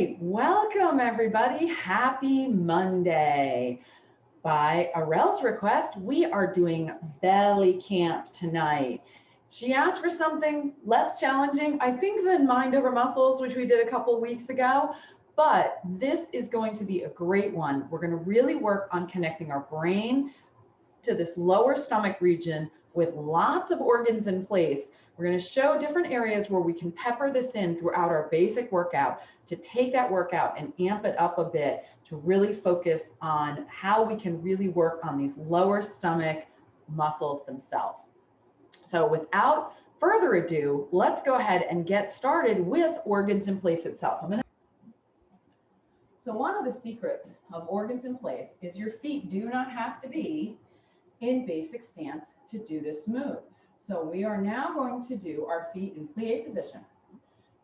right, welcome everybody. Happy Monday. By Arel's request, we are doing belly camp tonight. She asked for something less challenging, I think, than mind over muscles, which we did a couple weeks ago. But this is going to be a great one. We're going to really work on connecting our brain to this lower stomach region with lots of organs in place. We're going to show different areas where we can pepper this in throughout our basic workout to take that workout and amp it up a bit to really focus on how we can really work on these lower stomach muscles themselves. So without further ado, let's go ahead and get started with organs in place itself. So one of the secrets of organs in place is your feet do not have to be in basic stance to do this move. So we are now going to do our feet in plie position.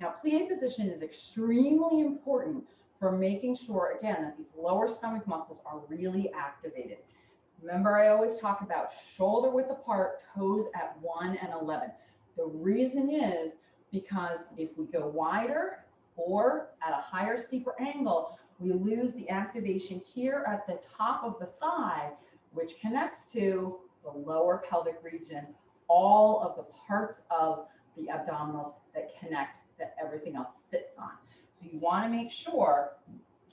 Now, plie position is extremely important for making sure, again, that these lower stomach muscles are really activated. Remember, I always talk about shoulder width apart, toes at 1 and 11. The reason is because if we go wider or at a higher, steeper angle, we lose the activation here at the top of the thigh, which connects to the lower pelvic region, all of the parts of the abdominals that connect, that everything else sits on. So you want to make sure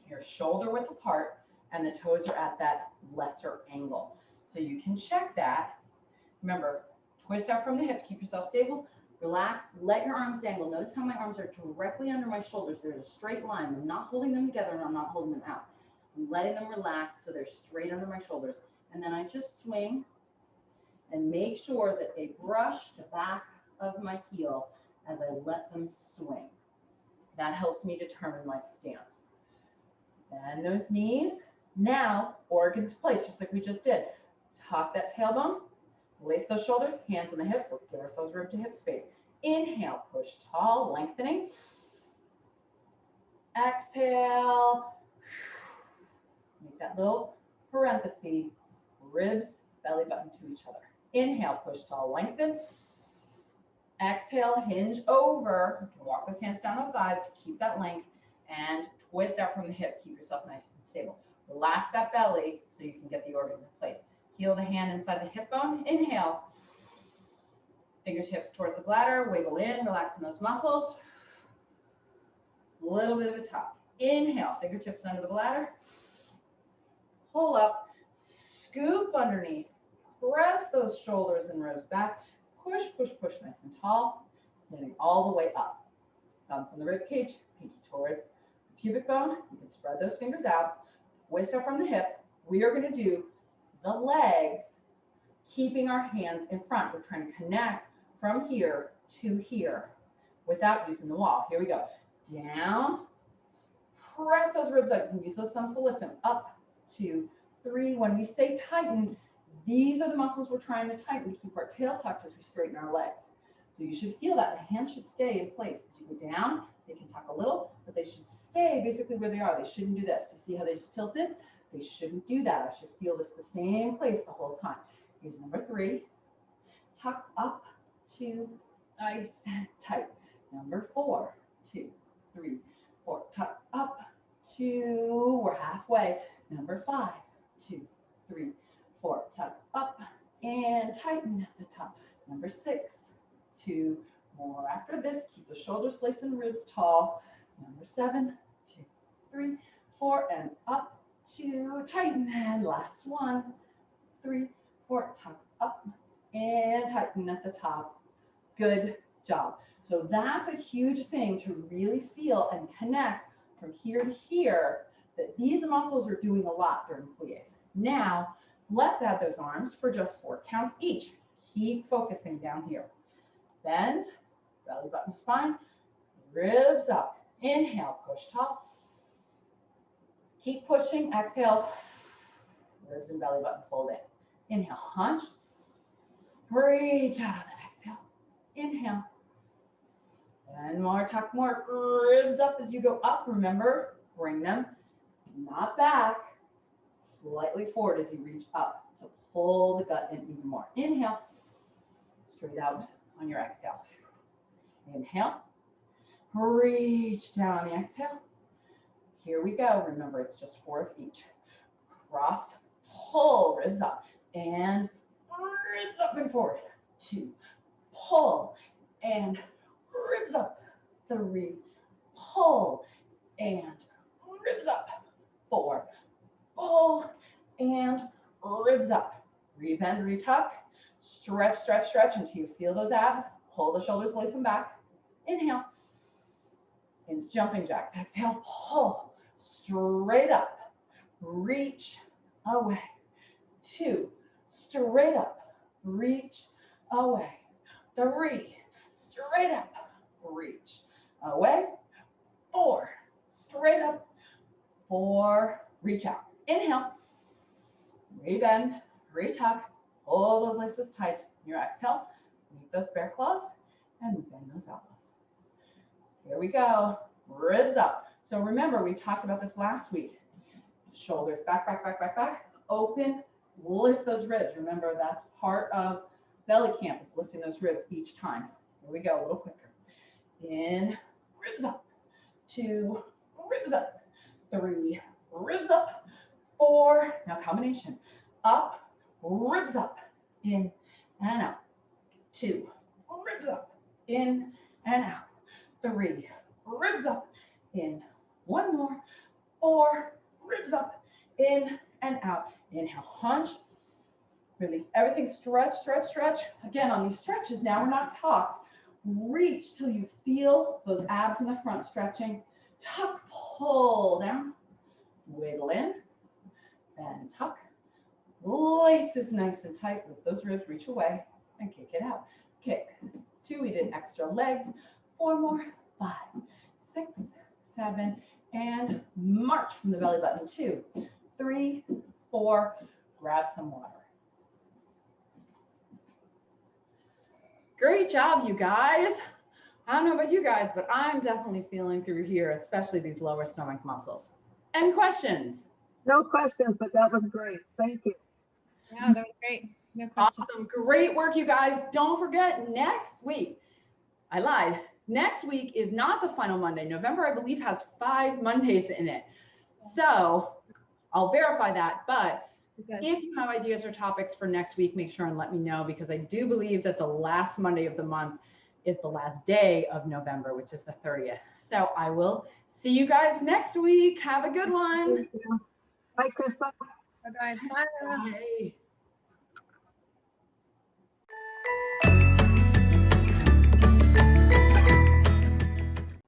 your shoulder width apart and the toes are at that lesser angle. So you can check that. Remember, twist out from the hip, keep yourself stable, relax, let your arms dangle. Notice how my arms are directly under my shoulders. There's a straight line. I'm not holding them together and I'm not holding them out. I'm letting them relax so they're straight under my shoulders. And then I just swing and make sure that they brush the back of my heel as I let them swing. That helps me determine my stance. Bend those knees. Now, organs placed, just like we just did. Tuck that tailbone, lace those shoulders, hands on the hips. Let's give ourselves room to hip space. Inhale, push tall, lengthening. Exhale. Make that little parenthesis, ribs, belly button to each other. Inhale, push tall, lengthen. Exhale, hinge over. You can walk those hands down the thighs to keep that length and twist out from the hip. Keep yourself nice and stable. Relax that belly so you can get the organs in place. Heel the hand inside the hip bone. Inhale. Fingertips towards the bladder. Wiggle in, relaxing those muscles. A little bit of a top. Inhale, fingertips under the bladder. Pull up, scoop underneath. Press those shoulders and ribs back. Push, push, push, nice and tall. Standing all the way up. Thumbs in the rib cage, pinky towards the pubic bone. You can spread those fingers out. Waist out from the hip. We are going to do the legs, keeping our hands in front. We're trying to connect from here to here without using the wall. Here we go. Down. Press those ribs out. You can use those thumbs to lift them. Up, 2, 3. When we say tighten, these are the muscles we're trying to tighten to keep our tail tucked as we straighten our legs. So you should feel that. The hands should stay in place. As you go down, they can tuck a little, but they should stay basically where they are. They shouldn't do this. You see how they just tilted? They shouldn't do that. I should feel this the same place the whole time. Here's number 3. Tuck up, 2, nice and tight. Number 4, 2, 3, 4. Tuck up, 2. We're halfway. Number 5, 2, 3, 4. Tuck up and tighten at the top. Number 6, 2 more. After this, keep the shoulders laced and ribs tall. Number 7, 2, 3, 4, and up, 2, tighten, and last 1, 3, 4, tuck up and tighten at the top. Good job. So that's a huge thing to really feel and connect from here to here, that these muscles are doing a lot during plies. Now, let's add those arms for just 4 counts each. Keep focusing down here. Bend, belly button spine, ribs up. Inhale, push tall. Keep pushing. Exhale, ribs and belly button fold in. Inhale, hunch. Reach out on that exhale. Inhale. And more, tuck more. Ribs up as you go up. Remember, bring them not back, slightly forward as you reach up to pull the gut in even more. Inhale, straight out on your exhale. Inhale, reach down on the exhale. Here we go. Remember, it's just 4 of each. Cross, pull, ribs up, and ribs up and forward. 2, pull, and ribs up. 3, pull, and ribs up. 4, pull, and ribs up. Rebend, retuck, stretch, stretch, stretch until you feel those abs. Pull the shoulders, lace them back. Inhale. Into jumping jacks. Exhale, pull, straight up. Reach away. 2, straight up. Reach away. 3, straight up. Reach away. 4, straight up. 4, reach out. Inhale. Rebend, retuck. Pull those laces tight. Your exhale, meet those bear claws and bend those elbows. Here we go. Ribs up. So remember, we talked about this last week. Shoulders back, back, back, back, back. Open, lift those ribs. Remember, that's part of belly camp, is lifting those ribs each time. Here we go, a little quicker. In, ribs up. 2, ribs up. 3, ribs up. 4, now combination. Up, ribs up. In and out. 2, ribs up. In and out. 3, ribs up. In. 1 more. 4, ribs up. In and out. Inhale, hunch. Release everything. Stretch, stretch, stretch. Again, on these stretches, now we're not tucked. Reach till you feel those abs in the front stretching. Tuck, pull down. Wiggle in. Then tuck. Laces nice and tight. With those ribs, reach away and kick it out. Kick. 2, we did extra legs. 4 more. 5, 6, 7, and march from the belly button. 2, 3, 4. Grab some water. Great job, you guys. I don't know about you guys, but I'm definitely feeling through here, especially these lower stomach muscles. Any questions? No questions, but that was great. Thank you. Yeah, that was great. No questions. Awesome. Great work, you guys. Don't forget, next week, I lied. Next week is not the final Monday. November, I believe, has 5 Mondays in it. So I'll verify that. But if you have ideas or topics for next week, make sure and let me know, because I do believe that the last Monday of the month is the last day of November, which is the 30th. So I will see you guys next week. Have a good one. Thank you. Bye, Krista. Bye-bye. Bye. Bye.